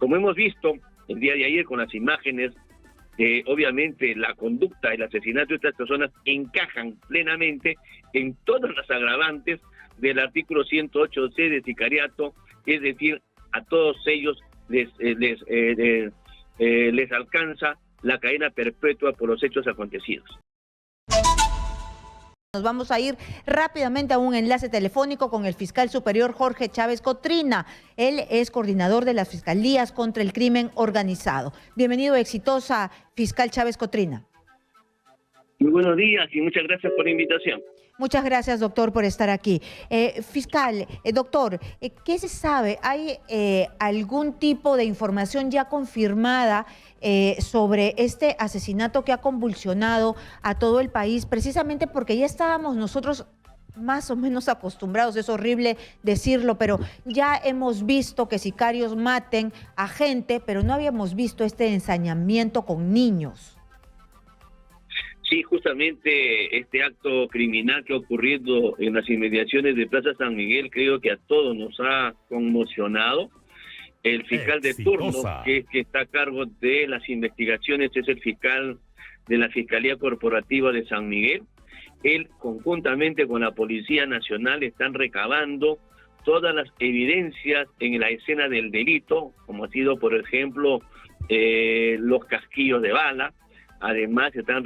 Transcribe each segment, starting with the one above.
Como hemos visto el día de ayer con las imágenes, obviamente la conducta, el asesinato de estas personas encajan plenamente en todas las agravantes del artículo 108C de sicariato, es decir, a todos ellos les alcanza la cadena perpetua por los hechos acontecidos. Nos vamos a ir rápidamente a un enlace telefónico con el fiscal superior Jorge Chávez Cotrina. Él es coordinador de las Fiscalías contra el Crimen Organizado. Bienvenido, exitosa, fiscal Chávez Cotrina. Muy buenos días y muchas gracias por la invitación. Muchas gracias, doctor, por estar aquí. Fiscal, doctor, ¿qué se sabe? ¿Hay algún tipo de información ya confirmada sobre este asesinato que ha convulsionado a todo el país? Precisamente porque ya estábamos nosotros más o menos acostumbrados, es horrible decirlo, pero ya hemos visto que sicarios maten a gente, pero no habíamos visto este ensañamiento con niños. Sí, justamente este acto criminal que ha ocurrido en las inmediaciones de Plaza San Miguel creo que a todos nos ha conmocionado. El fiscal de turno, que está a cargo de las investigaciones, es el fiscal de la Fiscalía Corporativa de San Miguel. Él, conjuntamente con la Policía Nacional, están recabando todas las evidencias en la escena del delito, como ha sido, por ejemplo, los casquillos de bala. Además, se están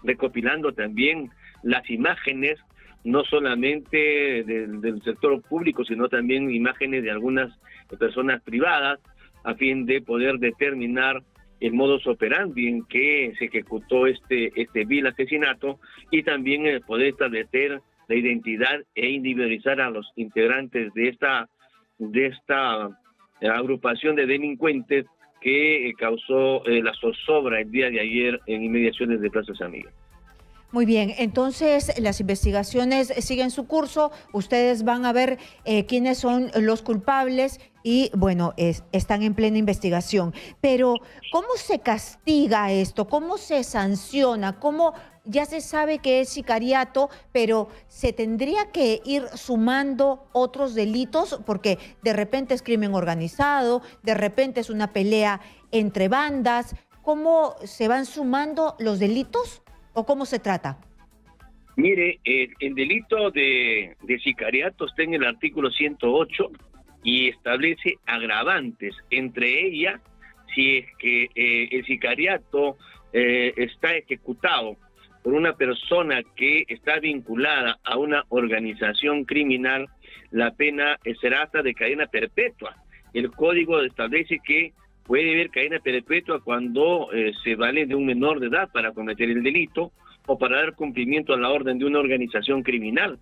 recopilando también las imágenes, no solamente del sector público, sino también imágenes de algunas personas privadas, a fin de poder determinar el modus operandi en que se ejecutó este vil asesinato, y también poder establecer la identidad e individualizar a los integrantes de esta agrupación de delincuentes que causó la zozobra el día de ayer en inmediaciones de Plaza San Miguel. Muy bien, entonces las investigaciones siguen su curso, ustedes van a ver quiénes son los culpables y bueno, están en plena investigación. Pero ¿cómo se castiga esto? ¿Cómo se sanciona? ¿Cómo ya se sabe que es sicariato, pero se tendría que ir sumando otros delitos? Porque de repente es crimen organizado, de repente es una pelea entre bandas. ¿Cómo se van sumando los delitos? ¿O cómo se trata? Mire, el delito de sicariato está en el artículo 108 y establece agravantes. Entre ellas, si es que el sicariato está ejecutado por una persona que está vinculada a una organización criminal, la pena será hasta de cadena perpetua. El código establece que puede haber cadena perpetua cuando se vale de un menor de edad para cometer el delito o para dar cumplimiento a la orden de una organización criminal.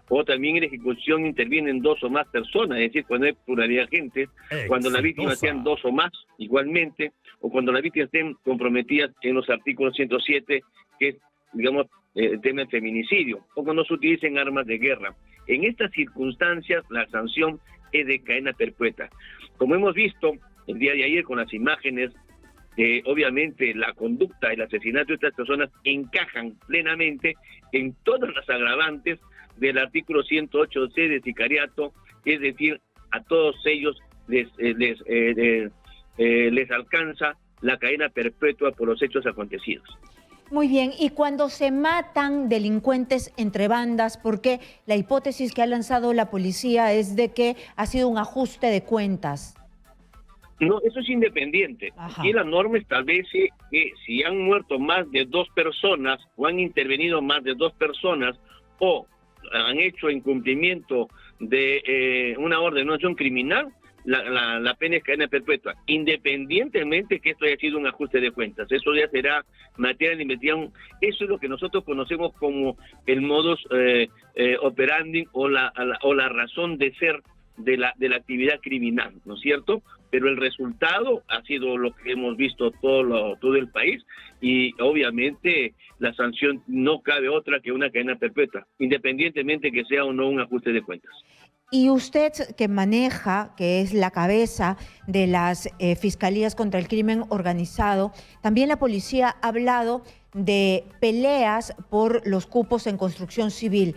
O también en ejecución intervienen dos o más personas, es decir, cuando hay pluralidad de gente, cuando las víctimas sean dos o más igualmente, o cuando las víctimas estén comprometidas en los artículos 107, que es, digamos, el tema del feminicidio, o cuando se utilicen armas de guerra. En estas circunstancias, la sanción es de cadena perpetua. Como hemos visto el día de ayer con las imágenes, obviamente la conducta, el asesinato de estas personas encajan plenamente en todas las agravantes del artículo 108C de sicariato, es decir, a todos ellos les alcanza la cadena perpetua por los hechos acontecidos. Muy bien, y cuando se matan delincuentes entre bandas, porque la hipótesis que ha lanzado la policía es de que ha sido un ajuste de cuentas. No, eso es independiente. Ajá. Y la norma establece que si han muerto más de dos personas o han intervenido más de dos personas o han hecho incumplimiento de una orden de acción criminal, la pena es cadena perpetua, independientemente que esto haya sido un ajuste de cuentas. Eso ya será materia de investigación. Eso es lo que nosotros conocemos como el modus operandi o la razón de ser de la actividad criminal, ¿no es cierto? Pero el resultado ha sido lo que hemos visto todo el país, y obviamente la sanción no cabe otra que una cadena perpetua, independientemente que sea o no un ajuste de cuentas. Y usted, que maneja, que es la cabeza de las Fiscalías contra el Crimen Organizado, también la policía ha hablado de peleas por los cupos en construcción civil.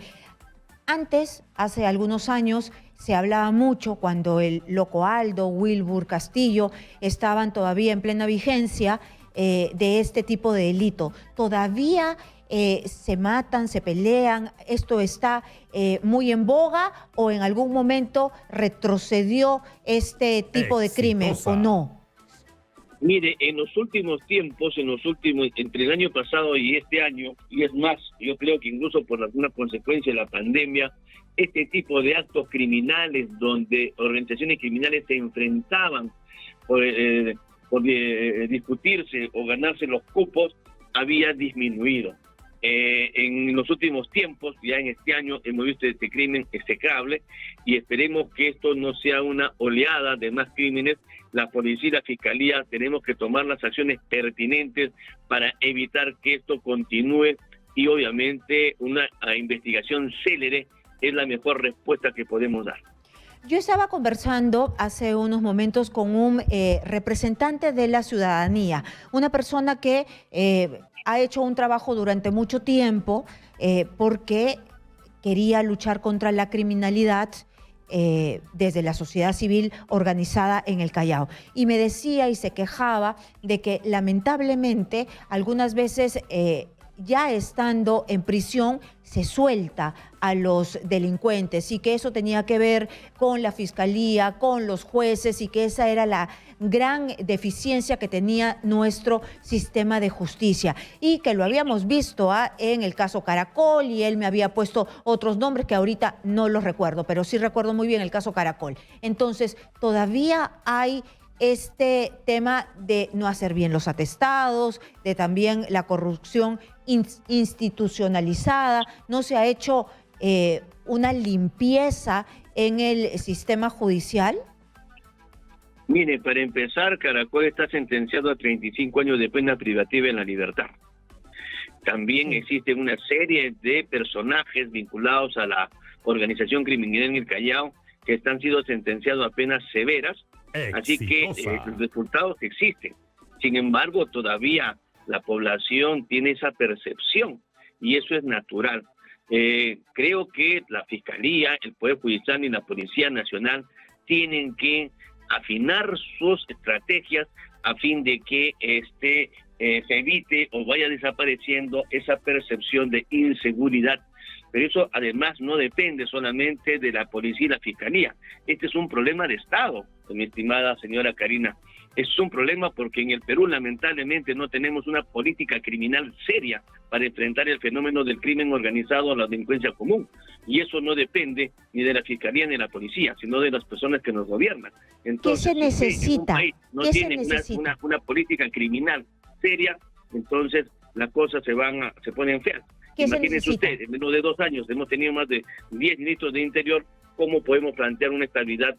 Antes, hace algunos años, se hablaba mucho cuando el Loco Aldo, Wilbur Castillo estaban todavía en plena vigencia de este tipo de delito. ¿Todavía se matan, se pelean? ¿Esto está muy en boga o en algún momento retrocedió este tipo de crimen o no? Mire, en los últimos tiempos, entre el año pasado y este año, y es más, yo creo que incluso por alguna consecuencia de la pandemia, este tipo de actos criminales donde organizaciones criminales se enfrentaban por discutirse o ganarse los cupos, había disminuido. En los últimos tiempos, ya en este año, hemos visto este crimen execrable y esperemos que esto no sea una oleada de más crímenes. La policía y la fiscalía tenemos que tomar las acciones pertinentes para evitar que esto continúe y obviamente una investigación célere es la mejor respuesta que podemos dar. Yo estaba conversando hace unos momentos con un representante de la ciudadanía, una persona que ha hecho un trabajo durante mucho tiempo porque quería luchar contra la criminalidad desde la sociedad civil organizada en el Callao. Y me decía y se quejaba de que lamentablemente algunas veces ya estando en prisión se suelta a los delincuentes y que eso tenía que ver con la fiscalía, con los jueces y que esa era la gran deficiencia que tenía nuestro sistema de justicia y que lo habíamos visto en el caso Caracol y él me había puesto otros nombres que ahorita no los recuerdo, pero sí recuerdo muy bien el caso Caracol. Entonces, todavía hay este tema de no hacer bien los atestados, de también la corrupción institucionalizada, no se ha hecho una limpieza en el sistema judicial. Mire, para empezar, Caracol está sentenciado a 35 años de pena privativa en la libertad. También existen una serie de personajes vinculados a la organización criminal en el Callao que han sido sentenciados a penas severas. Así que los resultados existen. Sin embargo, todavía la población tiene esa percepción y eso es natural. Creo que la Fiscalía, el Poder Judicial y la Policía Nacional tienen que afinar sus estrategias a fin de que se evite o vaya desapareciendo esa percepción de inseguridad. Pero eso además no depende solamente de la policía y la fiscalía. Este es un problema de Estado, mi estimada señora Karina. Es un problema porque en el Perú lamentablemente no tenemos una política criminal seria para enfrentar el fenómeno del crimen organizado a la delincuencia común. Y eso no depende ni de la fiscalía ni de la policía, sino de las personas que nos gobiernan. Entonces, ¿qué se necesita? Si un país no tiene una política criminal seria, entonces las cosas se ponen feas. Imagínese usted, en menos de 2 años hemos tenido más de 10 ministros de Interior. ¿Cómo podemos plantear una estabilidad,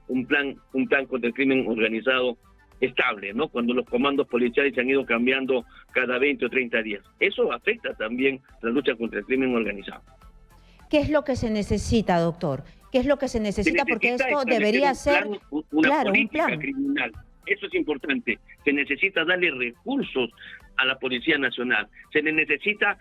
un plan contra el crimen organizado estable, ¿no? Cuando los comandos policiales se han ido cambiando cada 20 o 30 días. Eso afecta también la lucha contra el crimen organizado. ¿Qué es lo que se necesita, doctor? ¿Qué es lo que se necesita? Porque esto debería ser un plan criminal. Eso es importante. Se necesita darle recursos a la Policía Nacional. Se le necesita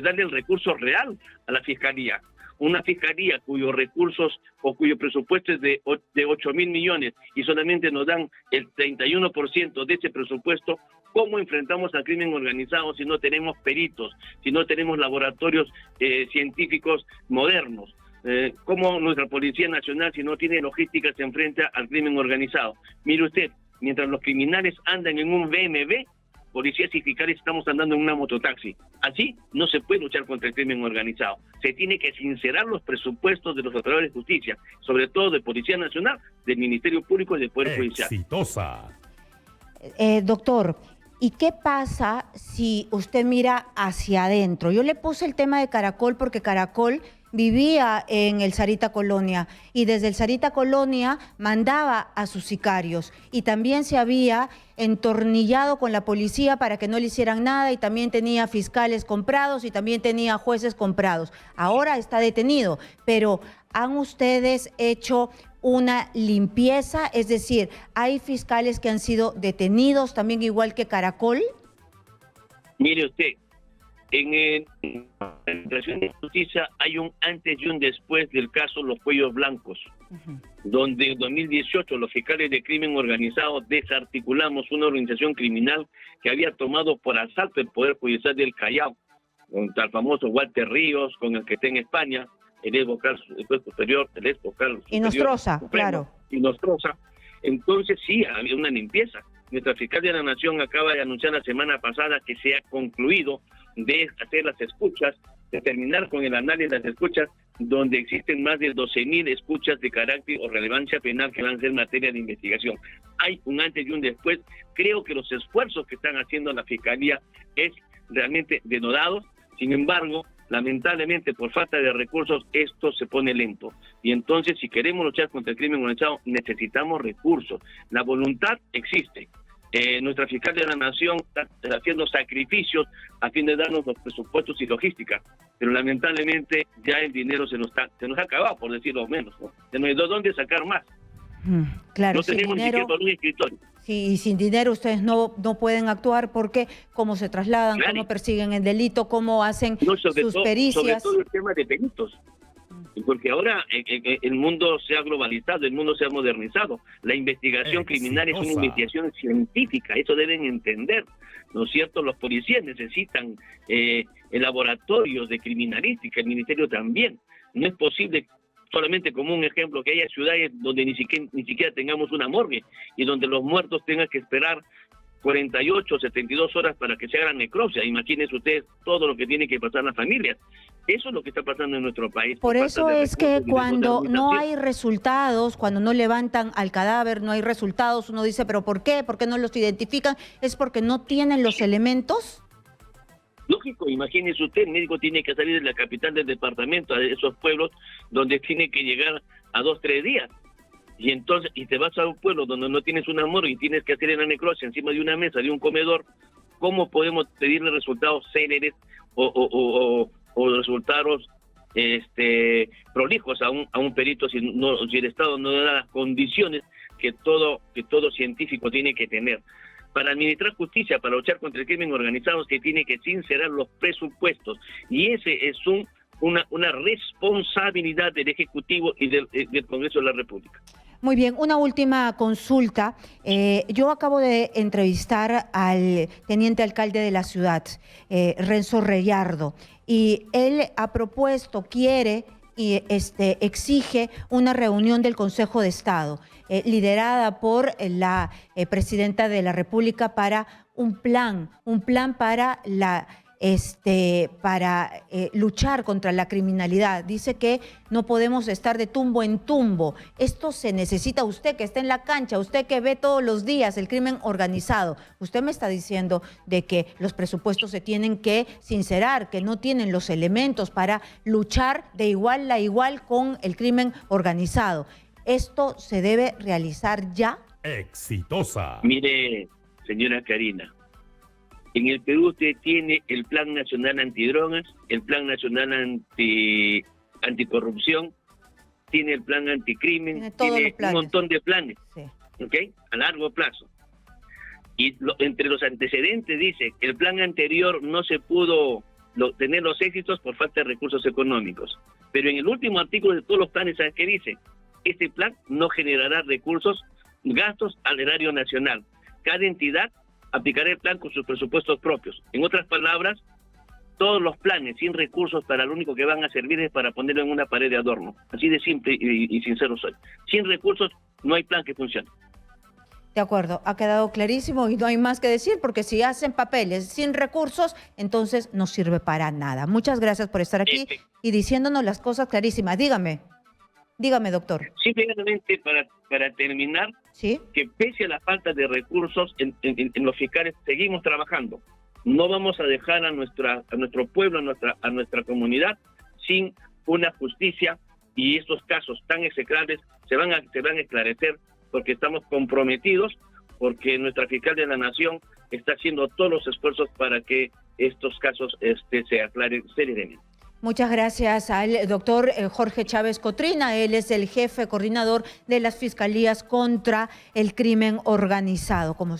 darle el recurso real a la Fiscalía. Una Fiscalía cuyos recursos o cuyo presupuesto es de 8.000 millones y solamente nos dan el 31% de ese presupuesto. ¿Cómo enfrentamos al crimen organizado si no tenemos peritos, si no tenemos laboratorios científicos modernos? ¿Cómo nuestra Policía Nacional, si no tiene logística, se enfrenta al crimen organizado? Mire usted, mientras los criminales andan en un BMW, policías y fiscales estamos andando en una mototaxi. Así no se puede luchar contra el crimen organizado. Se tiene que sincerar los presupuestos de los operadores de justicia, sobre todo de Policía Nacional, del Ministerio Público y del Poder Judicial. Exitosa. Doctor, ¿y qué pasa si usted mira hacia adentro? Yo le puse el tema de Caracol porque Caracol vivía en el Sarita Colonia y desde el Sarita Colonia mandaba a sus sicarios y también se había entornillado con la policía para que no le hicieran nada y también tenía fiscales comprados y también tenía jueces comprados. Ahora está detenido, pero ¿han ustedes hecho una limpieza? Es decir, ¿hay fiscales que han sido detenidos también igual que Caracol? Mire usted, En la Administración de Justicia hay un antes y un después del caso Los Cuellos Blancos, donde en 2018 los fiscales de crimen organizado desarticulamos una organización criminal que había tomado por asalto el Poder Judicial del Callao, contra el famoso Walter Ríos, con el que está en España, el ex vocal, el juez superior, el ex vocal superior, y Nostroza, Supremo, claro. Y Nostroza. Entonces sí, había una limpieza. Nuestra fiscal de la Nación acaba de anunciar la semana pasada que se ha concluido de hacer las escuchas, de terminar con el análisis de las escuchas, donde existen más de 12.000 escuchas de carácter o relevancia penal que van a ser materia de investigación. Hay un antes y un después. Creo que los esfuerzos que están haciendo la Fiscalía es realmente denodados. Sin embargo, lamentablemente, por falta de recursos, esto se pone lento. Y entonces, si queremos luchar contra el crimen organizado, necesitamos recursos. La voluntad existe. Nuestra fiscal de la Nación está haciendo sacrificios a fin de darnos los presupuestos y logística, pero lamentablemente ya el dinero se nos ha acabado, por decirlo menos, ¿no? No hay de dónde sacar más. Claro, No tenemos ni siquiera un escritorio. Sí, y sin dinero ustedes no pueden actuar porque cómo se trasladan, Claro. cómo persiguen el delito, cómo hacen sus pericias. Sobre todo el tema de peritos. Porque ahora el mundo se ha globalizado, el mundo se ha modernizado. La investigación criminal es una investigación científica, eso deben entender, ¿no es cierto? Los policías necesitan laboratorios de criminalística, el ministerio también. No es posible, solamente como un ejemplo, que haya ciudades donde ni siquiera tengamos una morgue y donde los muertos tengan que esperar 48, 72 horas para que se haga la necropsia. Imagínense ustedes todo lo que tiene que pasar las familias. Eso es lo que está pasando en nuestro país. Por eso es que cuando no hay resultados, cuando no levantan al cadáver, no hay resultados, uno dice, ¿pero por qué? ¿Por qué no los identifican? ¿Es porque no tienen los elementos? Lógico, imagínese usted, el médico tiene que salir de la capital del departamento a esos pueblos donde tiene que llegar a 2, 3 días. Y entonces, y te vas a un pueblo donde no tienes una morgue y tienes que hacer la necropsia encima de una mesa, de un comedor. ¿Cómo podemos pedirle resultados céleres o resultados prolijos a un perito si el Estado no da las condiciones que todo científico tiene que tener? Para administrar justicia, para luchar contra el crimen organizado, se tiene que sincerar los presupuestos, y ese es una responsabilidad del Ejecutivo y del Congreso de la República. Muy bien, una última consulta. Yo acabo de entrevistar al teniente alcalde de la ciudad, Renzo Reyardo, y él ha propuesto, quiere y exige una reunión del Consejo de Estado, liderada por la presidenta de la República, para un plan para luchar contra la criminalidad. Dice que no podemos estar de tumbo en tumbo. Esto se necesita. Usted que está en la cancha, usted que ve todos los días el crimen organizado, usted me está diciendo de que los presupuestos se tienen que sincerar, que no tienen los elementos para luchar de igual a igual con el crimen organizado. ¿Esto se debe realizar ya? Exitosa. Mire, señora Karina, en el Perú usted tiene el Plan Nacional Antidrogas, el Plan Nacional Anticorrupción, tiene el Plan Anticrimen, tiene un montón de planes, sí. ¿Ok? A largo plazo. Y entre los antecedentes dice que el plan anterior no se pudo tener los éxitos por falta de recursos económicos. Pero en el último artículo de todos los planes, ¿sabes qué dice? Este plan no generará gastos al erario nacional. Cada entidad aplicará el plan con sus presupuestos propios. En otras palabras, todos los planes sin recursos, para lo único que van a servir es para ponerlo en una pared de adorno. Así de simple y sincero soy. Sin recursos no hay plan que funcione. De acuerdo, ha quedado clarísimo y no hay más que decir, porque si hacen papeles sin recursos, entonces no sirve para nada. Muchas gracias por estar aquí y diciéndonos las cosas clarísimas. Dígame, doctor. Simplemente para terminar, ¿sí? Que pese a la falta de recursos en los fiscales, seguimos trabajando. No vamos a dejar a nuestro pueblo, a nuestra comunidad sin una justicia, y estos casos tan execrables se van a esclarecer, porque estamos comprometidos, porque nuestra fiscal de la Nación está haciendo todos los esfuerzos para que estos casos se aclaren seriamente. Muchas gracias al doctor Jorge Chávez Cotrina. Él es el jefe coordinador de las Fiscalías contra el Crimen Organizado. Como